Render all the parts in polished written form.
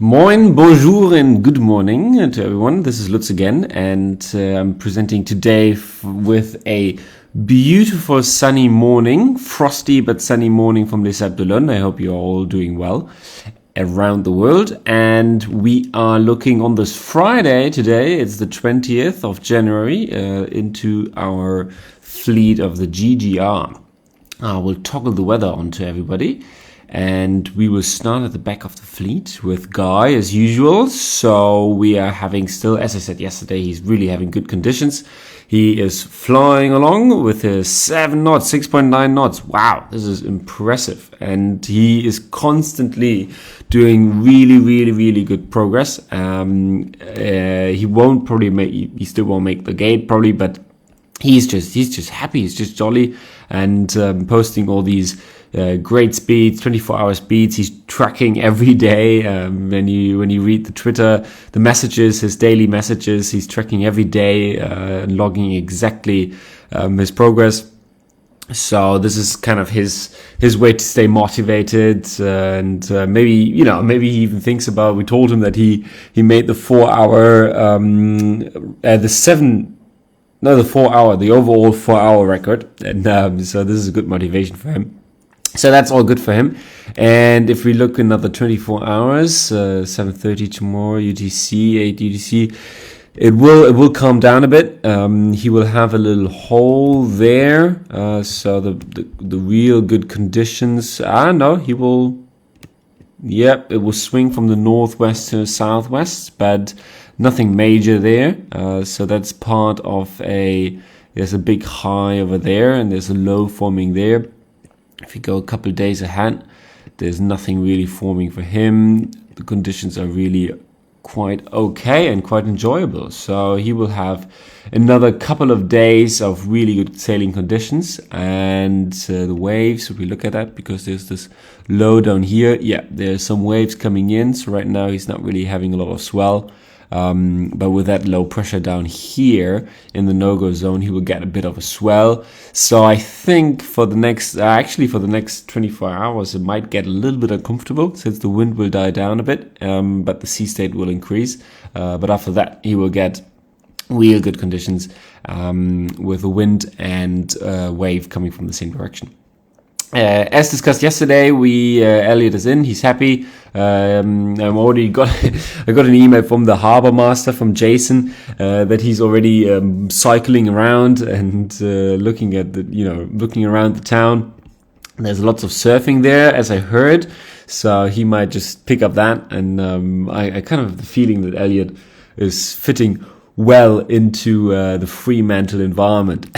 Moin, bonjour, and good morning to everyone. This is Lutz again, and I'm presenting today with a beautiful sunny morning, frosty but sunny morning from Les Sables d'Olonne. I hope you're all doing well around the world. And we are looking on this Friday today. It's the 20th of January into our fleet of the GGR. We'll toggle the weather on to everybody. And we will start at the back of the fleet with Guy as usual. So we are having still, as I said yesterday, he's really having good conditions. He is flying along with his 7 knots, 6.9 knots. Wow, this is impressive. And he is constantly doing really good progress. He won't probably he still won't make the gate probably, but he's just happy. He's just jolly and posting all these great speeds, 24-hour speeds. He's tracking every day. When you read the Twitter, the messages, his daily messages, he's tracking every day, logging exactly his progress. So this is kind of his way to stay motivated, and maybe he even thinks about. We told him that he made the 4-hour, the overall 4-hour record, and so this is a good motivation for him. So that's all good for him. And if we look another 24 hours, 7:30 tomorrow UTC, 8 UTC, it will calm down a bit. He will have a little hole there. So the real good conditions. It will swing from the northwest to southwest, but nothing major there. So that's part of there's a big high over there and there's a low forming there. If you go a couple of days ahead, there's nothing really forming for him. The conditions are really quite okay and quite enjoyable. So he will have another couple of days of really good sailing conditions. And the waves, if we look at that, because there's this low down here. Yeah, there's some waves coming in. So right now he's not really having a lot of swell. But with that low pressure down here in the no-go zone, he will get a bit of a swell. So I think for the next 24 hours, it might get a little bit uncomfortable since the wind will die down a bit, but the sea state will increase. But after that, he will get real good conditions with the wind and wave coming from the same direction. As discussed yesterday, Elliot is in. He's happy. I got an email from the harbor master, from Jason, that he's already cycling around and looking around the town. There's lots of surfing there, as I heard, so he might just pick up that. And I kind of have the feeling that Elliot is fitting well into the Fremantle environment.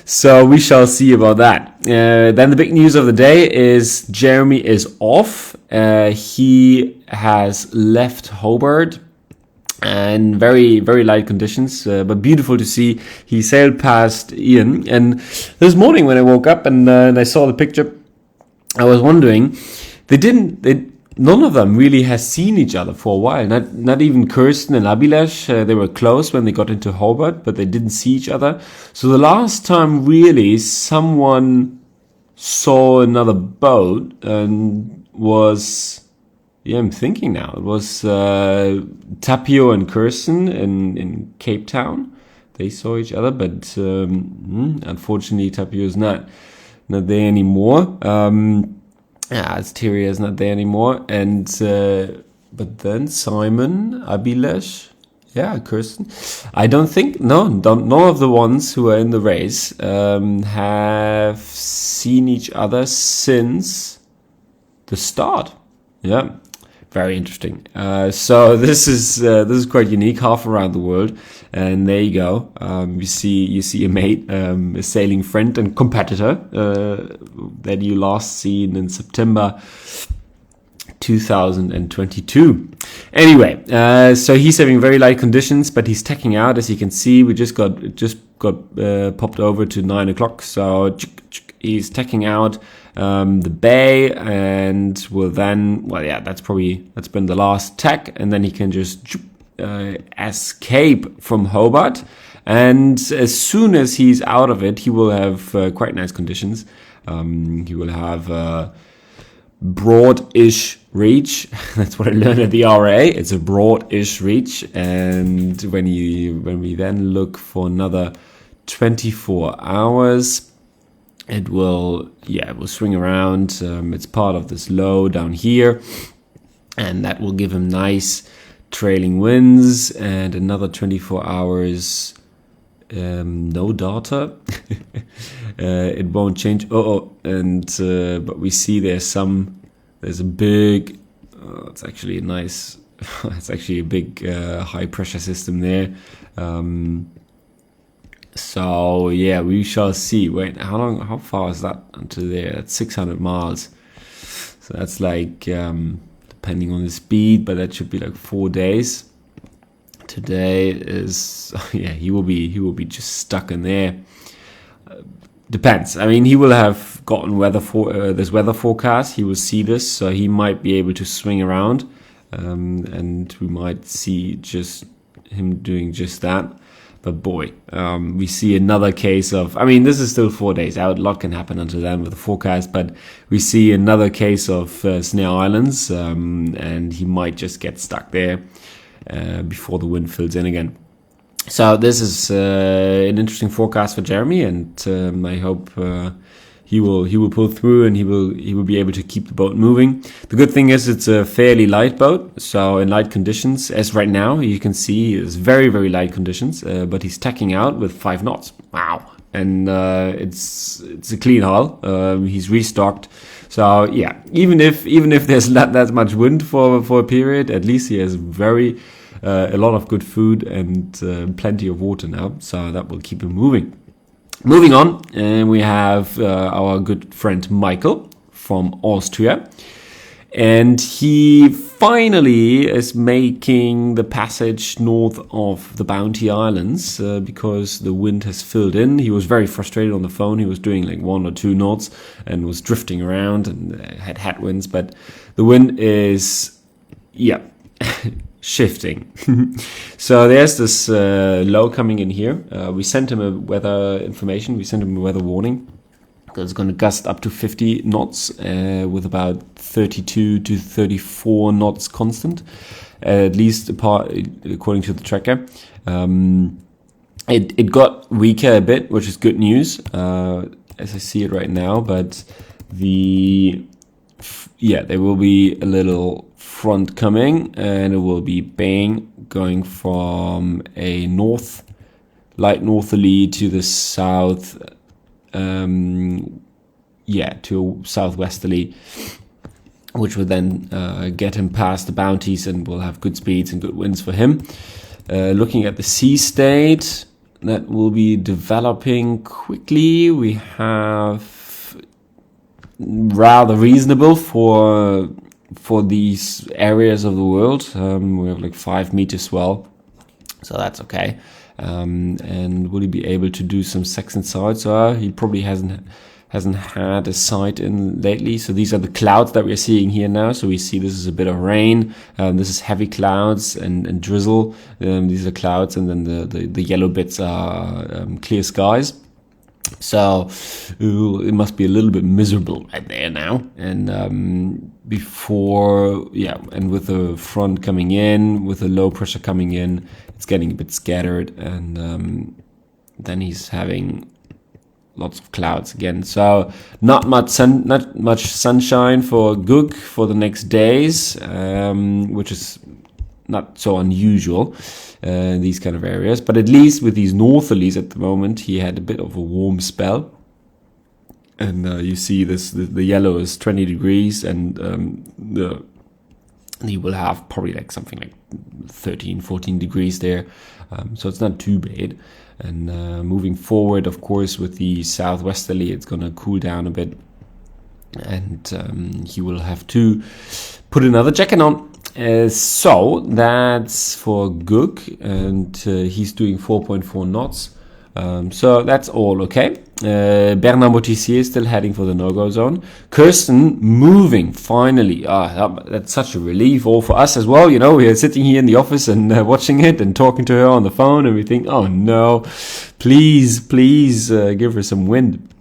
So we shall see about that. Then the big news of the day is Jeremy is off. He has left Hobart and very light conditions, but beautiful to see. He sailed past Ian, and this morning when I woke up and I saw the picture, I was wondering, none of them really has seen each other for a while. Not even Kirsten and Abilash. They were close when they got into Hobart, but they didn't see each other. So the last time really someone saw another boat was, I'm thinking now, it was Tapio and Kirsten in Cape Town. They saw each other, but unfortunately Tapio is not there anymore. Asteria is not there anymore, and but then Simon, Abilash, Kirsten. I don't think none of the ones who are in the race have seen each other since the start. Yeah, very interesting. So this is quite unique, half around the world, and there you go. You see a mate, a sailing friend and competitor that you last seen in September 2022. Anyway, so he's having very light conditions, but he's tacking out, as you can see. We just got popped over to 9 o'clock, so he's tacking out the bay, and will then, that's been the last tack, and then he can just escape from Hobart. And as soon as he's out of it, he will have quite nice conditions. He will have broad-ish reach. That's what I learned at the RA. It's a broad-ish reach, and when we then look for another 24 hours, it will swing around. It's part of this low down here, and that will give him nice trailing winds. And another 24 hours, no data. It won't change. But we see there's a big. It's actually a nice. It's actually a big high pressure system there. So yeah, we shall see. Wait, how far is that until there? That's 600 miles. So that's like depending on the speed, but that should be like 4 days. Today is he will be just stuck in there. Depends. I mean, he will have gotten this weather forecast. He will see this, so he might be able to swing around, and we might see just him doing just that. But boy, we see another case of. I mean, this is still 4 days out. A lot can happen until then with the forecast, but we see another case of Snare Islands, and he might just get stuck there before the wind fills in again. So this is an interesting forecast for Jeremy, and I hope he will pull through, and he will be able to keep the boat moving. The good thing is it's a fairly light boat, so in light conditions, as right now you can see, it's very, very light conditions, but he's tacking out with 5 knots. Wow! And it's a clean hull. He's restocked. So yeah, even if there's not that much wind for a period, at least he has a lot of good food and plenty of water now, so that will keep him moving. Moving on, we have our good friend Michael from Austria, and he finally is making the passage north of the Bounty Islands because the wind has filled in. He was very frustrated on the phone. He was doing like 1 or 2 knots and was drifting around and had headwinds, but the wind is shifting. So there's this low coming in here. We sent him a weather information. We sent him a weather warning. It's going to gust up to 50 knots with about 32 to 34 knots constant, at least according to the tracker. It got weaker a bit, which is good news as I see it right now. But there will be a little front coming, and it will be going from a light northerly to the south, to a southwesterly, which will then get him past the Bounties, and will have good speeds and good winds for him. Looking at the sea state, that will be developing quickly. We have rather reasonable for these areas of the world. We have like 5 meters swell, so that's okay. And will he be able to do some second sides? He probably hasn't had a sight in lately. So these are the clouds that we're seeing here now. So we see this is a bit of rain. This is heavy clouds and drizzle. These are clouds, and then the yellow bits are clear skies. So it must be a little bit miserable right there now. And and with the front coming in, with the low pressure coming in, it's getting a bit scattered, and then he's having lots of clouds again. So not much sunshine for Gug for the next days, which is not so unusual in these kind of areas. But at least with these northerlies at the moment, he had a bit of a warm spell. And you see the yellow is 20 degrees, and he will have probably like something like 13, 14 degrees there. So it's not too bad. And moving forward, of course, with the southwesterly, it's going to cool down a bit. And he will have to put another jacket on. So that's for Gug, and he's doing 4.4 knots. So that's all okay. Bernard Motissier is still heading for the no-go zone. Kirsten moving, finally. That's such a relief, all for us as well. You know, we are sitting here in the office and watching it and talking to her on the phone, and we think, oh no, please give her some wind.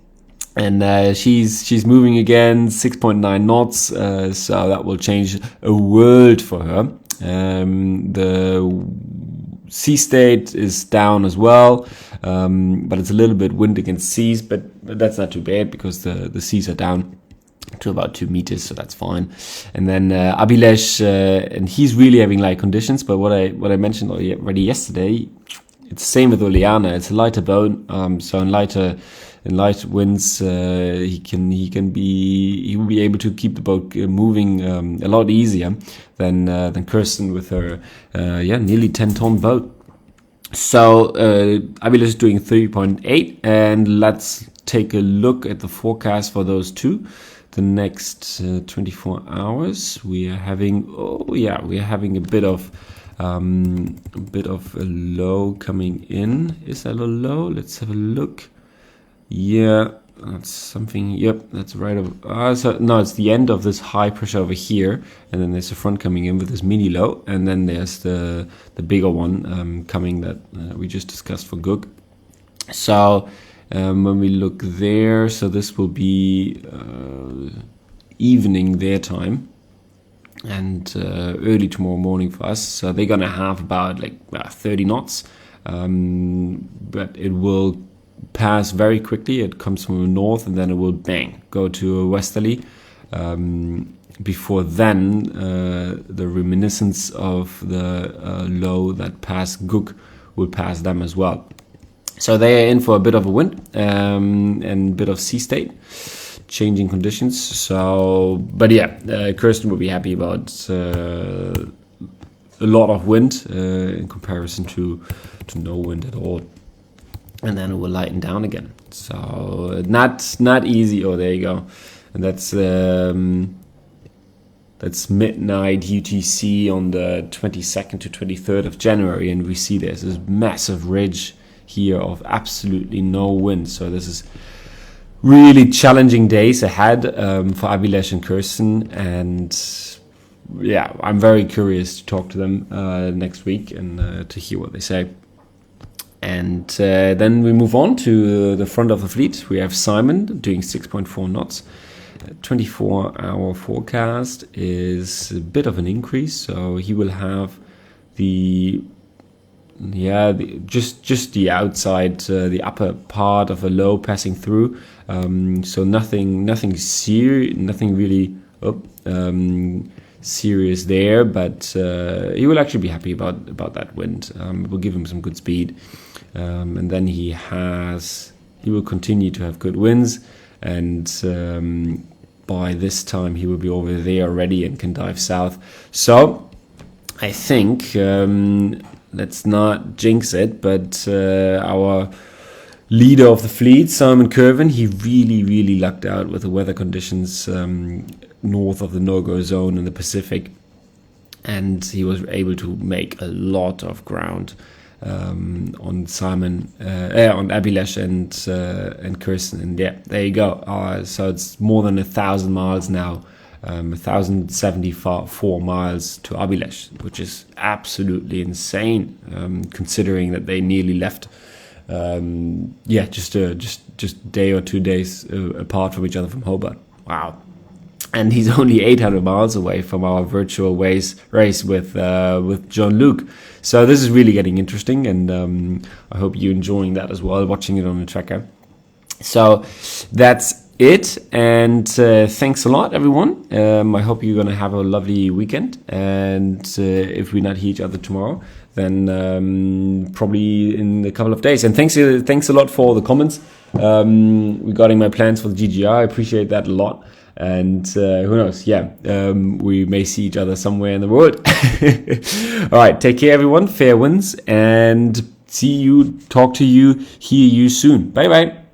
And she's moving again, 6.9 knots, so that will change a world for her. The sea state is down as well, but it's a little bit wind against seas, but that's not too bad because the seas are down to about 2 meters, so that's fine. And then Abilesh, and he's really having light conditions, but what I mentioned already yesterday, it's the same with Oleana. It's a lighter boat, so in light winds, he will be able to keep the boat moving a lot easier than Kirsten with her nearly 10-ton boat. So Abilesh is doing 3.8, and let's take a look at the forecast for those two. The next 24 hours, we are having a bit of a low coming in. Is that a low? Let's have a look. Yeah, that's something. Yep, that's right. No, it's the end of this high pressure over here, and then there's the front coming in with this mini low, and then there's the bigger one coming that we just discussed for Gug. So when we look there, so this will be evening their time and early tomorrow morning for us. So they're gonna have about 30 knots, but it will pass very quickly. It comes from the north, and then it will go to a westerly. Before then, the reminiscence of the low that passed Gug will pass them as well. So they are in for a bit of a wind and a bit of sea state, changing conditions. So, but yeah, Kirsten will be happy about a lot of wind in comparison to no wind at all. And then it will lighten down again. So not easy. Oh, there you go. And that's midnight UTC on the 22nd to 23rd of January, and we see there's this massive ridge here of absolutely no wind. So this is really challenging days ahead for Abilesh and Kirsten, and yeah, I'm very curious to talk to them next week and to hear what they say. And then we move on to the front of the fleet. We have Simon doing 6.4 knots. 24-hour forecast is a bit of an increase, so he will have just the outside, the upper part of a low passing through. So nothing really serious there, but he will actually be happy about that wind. It will give him some good speed, and then he will continue to have good winds, and by this time he will be over there already and can dive south. So I think let's not jinx it, but our leader of the fleet, Simon Kervin, he really lucked out with the weather conditions north of the no-go zone in the Pacific, and he was able to make a lot of ground on Abilesh and Kirsten, and yeah, there you go. So it's more than 1,000 miles now, 1,074 miles to Abilesh, which is absolutely insane, considering that they nearly left. Just a day or 2 days apart from each other from Hobart. Wow. And he's only 800 miles away from our virtual race with Jean-Luc. So this is really getting interesting, and I hope you're enjoying that as well, watching it on the tracker. So that's it, and thanks a lot, everyone. I hope you're going to have a lovely weekend, and if we not hear each other tomorrow, then probably in a couple of days. And thanks a lot for all the comments regarding my plans for the GGR. I appreciate that a lot. And who knows? Yeah, we may see each other somewhere in the world. All right, take care, everyone. Fair winds, and talk to you, hear you soon. Bye bye.